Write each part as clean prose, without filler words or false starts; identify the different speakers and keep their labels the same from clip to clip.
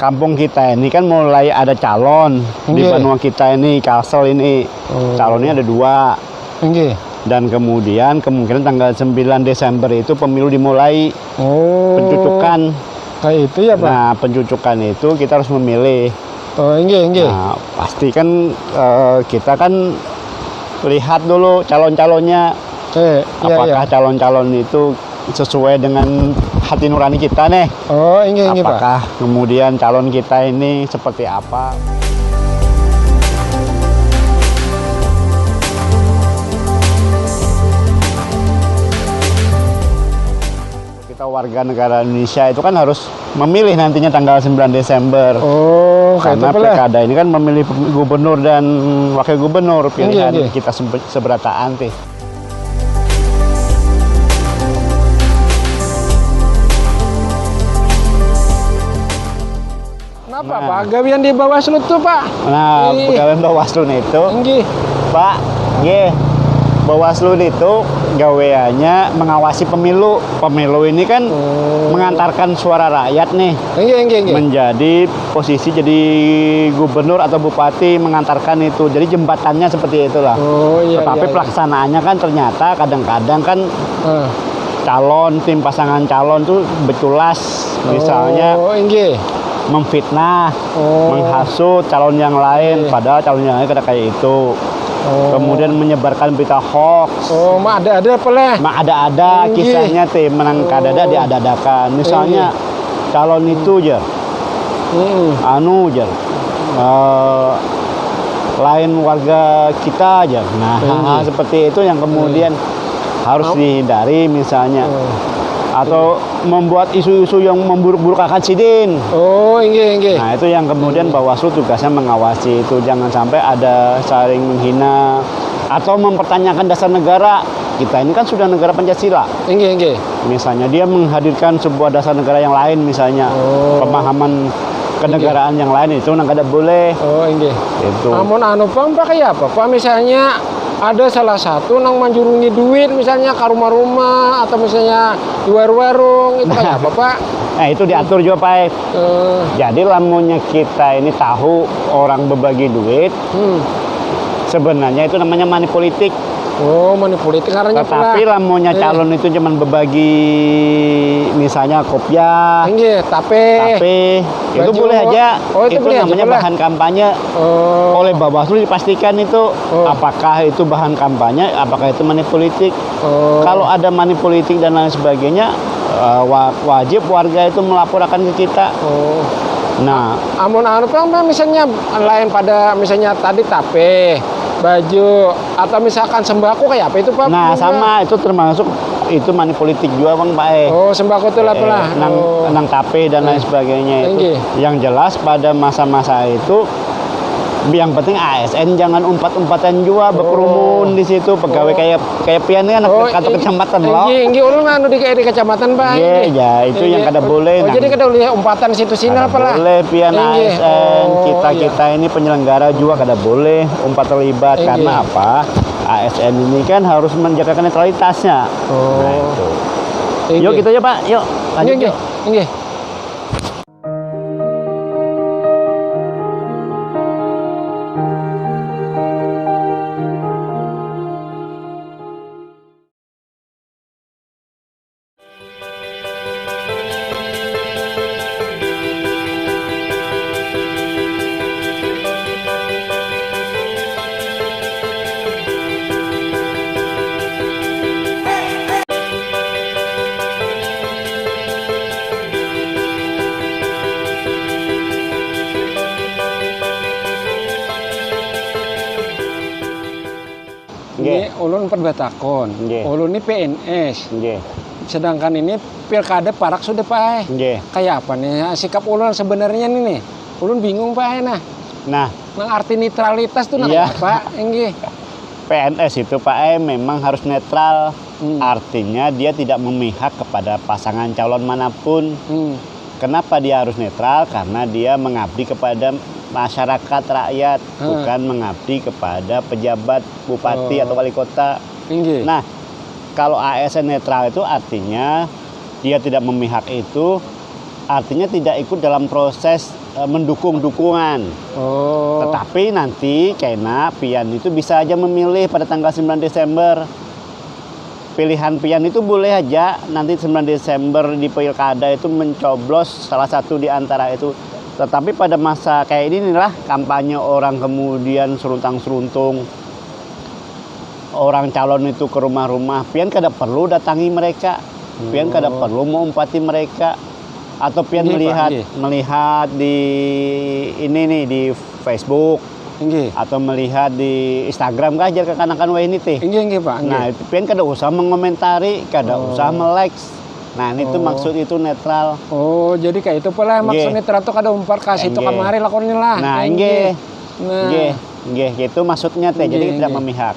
Speaker 1: kampung kita ini kan mulai ada calon di benua kita ini, Kalsel ini. Calonnya ada 2. Dan kemudian kemungkinan tanggal 9 Desember itu pemilu dimulai. Pencucukan.
Speaker 2: Kayak itu ya, Pak?
Speaker 1: Nah, pencucukan itu kita harus memilih. Nah, pasti kan kita kan lihat dulu calon-calonnya. Apakah calon-calon itu sesuai dengan hati nurani kita nih? Apakah
Speaker 2: Pak?
Speaker 1: Kemudian calon kita ini seperti apa? Kita warga negara Indonesia itu kan harus memilih nantinya tanggal 9 Desember. Karena pilkada ini kan memilih gubernur dan wakil gubernur, pilihan kita seberataan sih.
Speaker 2: Kenapa, Pak? Gawian di Bawaslu tuh, Pak?
Speaker 1: Nah, pegawai Bawaslu itu, Pak, Bawaslu itu gaweannya mengawasi pemilu. Pemilu ini kan mengantarkan suara rakyat nih menjadi posisi jadi gubernur atau bupati, mengantarkan itu. Jadi jembatannya seperti itulah. Tetapi pelaksanaannya kan ternyata kadang-kadang kan tim pasangan calon tuh betulas, misalnya memfitnah, menghasut calon yang lain, padahal calon yang lain kada kayak itu. Kemudian menyebarkan berita hoax.
Speaker 2: Ada apa lah?
Speaker 1: Ada kisahnya menang kadada diada-adakan. Misalnya calon itu lain warga kita aja. Nah, seperti itu yang kemudian harus dihindari misalnya. Atau membuat isu-isu yang memburuk-buruk sidin. Nah, itu yang kemudian Bawaslu tugasnya mengawasi itu. Jangan sampai ada saling menghina atau mempertanyakan dasar negara. Kita ini kan sudah negara Pancasila. Misalnya dia menghadirkan sebuah dasar negara yang lain, misalnya pemahaman kenegaraan yang lain, itu nggak boleh. Itu.
Speaker 2: Namun Bang, pakai apa? Pak, misalnya ada salah satu nang manjurungi duit misalnya ke rumah-rumah atau misalnya di warung-warung, itu kayak apa, Pak?
Speaker 1: Nah, itu diatur juga, Pak. Jadi lamunnya kita ini tahu orang berbagi duit, sebenarnya itu namanya money politik.
Speaker 2: Money politik karena
Speaker 1: tetapi lamunnya calon itu cuma berbagi misalnya kopiah,
Speaker 2: tape
Speaker 1: itu boleh aja. Itu namanya bahan kampanye. Oleh Bawaslu dipastikan itu apakah itu bahan kampanye, apakah itu money politik. Kalau ada money politik dan lain sebagainya, wajib warga itu melaporkan ke kita. Nah,
Speaker 2: misalnya lain pada misalnya tadi tape, baju, atau misalkan sembako kayak apa itu, Pak?
Speaker 1: Nah, sama itu termasuk itu money politik juga, Bang, Pak.
Speaker 2: Sembako itu lah.
Speaker 1: Nang tape dan lain sebagainya itu. Yang jelas pada masa-masa itu yang penting ASN jangan umpat-umpatan juga berkerumun di situ. Pegawai kayak pian kan kantor kecamatan loh.
Speaker 2: Ulun di kecamatan, Pak.
Speaker 1: Itu yang kada boleh.
Speaker 2: Jadi kada boleh umpatan situ sini apa lah.
Speaker 1: Boleh pian ASN, kita ini penyelenggara juga kada boleh umpat terlibat. Karena apa? ASN ini kan harus menjaga netralitasnya. Nah, itu. Yuk kita aja, Pak. Yuk, lanjut yuk.
Speaker 2: Ulun perbatakon. Ulun ini PNS. Sedangkan ini pilkada parak sudah, Pak. Kayak apa nih sikap ulun sebenarnya nih? Ulun bingung, Pak. Nah, arti netralitas tuh apa?
Speaker 1: PNS itu, Pak, memang harus netral. Artinya dia tidak memihak kepada pasangan calon manapun. Kenapa dia harus netral? Karena dia mengabdi kepada masyarakat rakyat, bukan mengabdi kepada pejabat, bupati atau wali kota. Nah, kalau ASN netral itu artinya dia tidak memihak itu, artinya tidak ikut dalam proses mendukung dukungan.
Speaker 2: Oh.
Speaker 1: Tetapi nanti kena pian itu bisa aja memilih pada tanggal 9 Desember. Pilihan pian itu boleh aja nanti 9 Desember di pilkada itu mencoblos salah satu di antara itu. Tetapi pada masa kayak ini inilah kampanye orang kemudian seruntang-seruntung. Orang calon itu ke rumah-rumah, pian kada perlu datangi mereka. Pian kada perlu mengumpati mereka. Atau pian melihat di ini nih di Facebook. Atau melihat di Instagram aja kekanakan wah ini teh.
Speaker 2: Pak.
Speaker 1: Nah, pian kada usah mengomentari, kada usah melike. Nah, itu maksud itu netral.
Speaker 2: Oh, jadi kayak itu pula maksud netral tuh kada umpar kasih itu kamari lakonnya lah.
Speaker 1: Nah, gitu maksudnya teh. Jadi tidak memihak.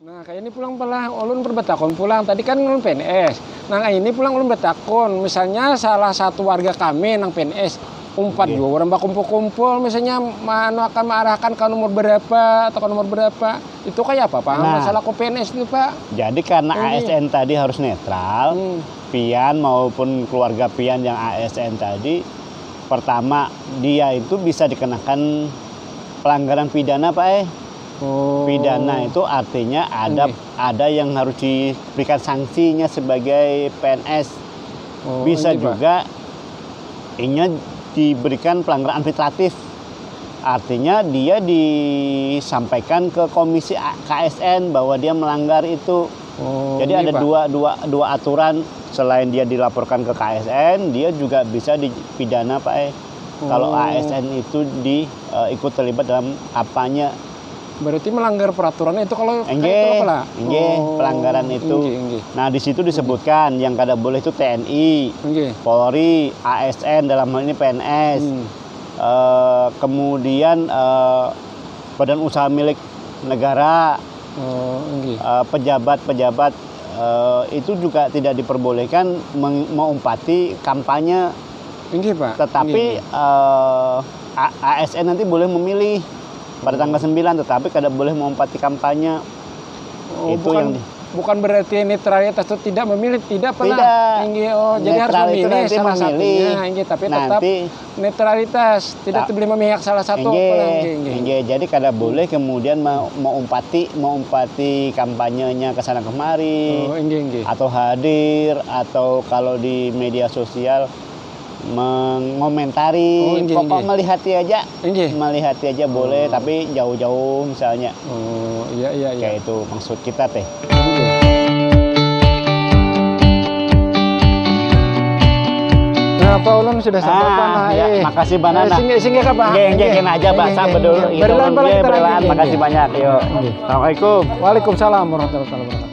Speaker 2: Nah, kayak ini pulang pala ulun berbetakon pulang. Tadi kan ulun PNS. Nah, ini pulang ulun berbetakon. Misalnya salah satu warga kami nang PNS umpat juga orang bakumpul-kumpul misalnya akan mengarahkan ke nomor berapa atau ke nomor berapa. Itu kayak apa, Pak? Masalah ke PNS itu, Pak.
Speaker 1: Jadi karena ASN tadi harus netral, pian maupun keluarga pian yang ASN tadi, pertama dia itu bisa dikenakan pelanggaran pidana, Pak. Pidana itu artinya ada yang harus diberikan sanksinya sebagai PNS. Bisa juga ini diberikan pelanggaran administratif. Artinya dia disampaikan ke komisi KSN bahwa dia melanggar itu. Jadi ada dua aturan. Selain dia dilaporkan ke KSN, dia juga bisa dipidana, Pak. Kalau ASN itu ikut terlibat dalam apanya.
Speaker 2: Berarti melanggar peraturan itu kalau
Speaker 1: pelanggaran itu. Nah, di situ disebutkan yang kada boleh itu TNI, Polri, ASN dalam hal ini PNS. Kemudian badan usaha milik negara, pejabat-pejabat itu juga tidak diperbolehkan mengumpati kampanye.
Speaker 2: Pak.
Speaker 1: Tetapi ASN nanti boleh memilih pada tanggal 9, tetapi kada boleh mengumpati kampanye. Itu
Speaker 2: bukan berarti netralitas itu tidak memilih, tidak pernah. Jadi harus memilih salah satunya, tapi tetap netralitas, tidak boleh memihak salah satu.
Speaker 1: Jadi kada boleh kemudian mengumpati kampanyenya ke sana kemari, atau hadir, atau kalau di media sosial mengomentari. Pokok melihati aja boleh, tapi jauh-jauh misalnya.
Speaker 2: Iya.
Speaker 1: Kayak itu maksud kita teh.
Speaker 2: Nah, Pak Ulun sudah sampai Pak.
Speaker 1: Makasih banana.
Speaker 2: Singgah Pak.
Speaker 1: Nggih aja bahasa bedul.
Speaker 2: Berelan
Speaker 1: makasih banyak. Yo. Assalamualaikum.
Speaker 2: Waalaikumsalam warahmatullahi wabarakatuh.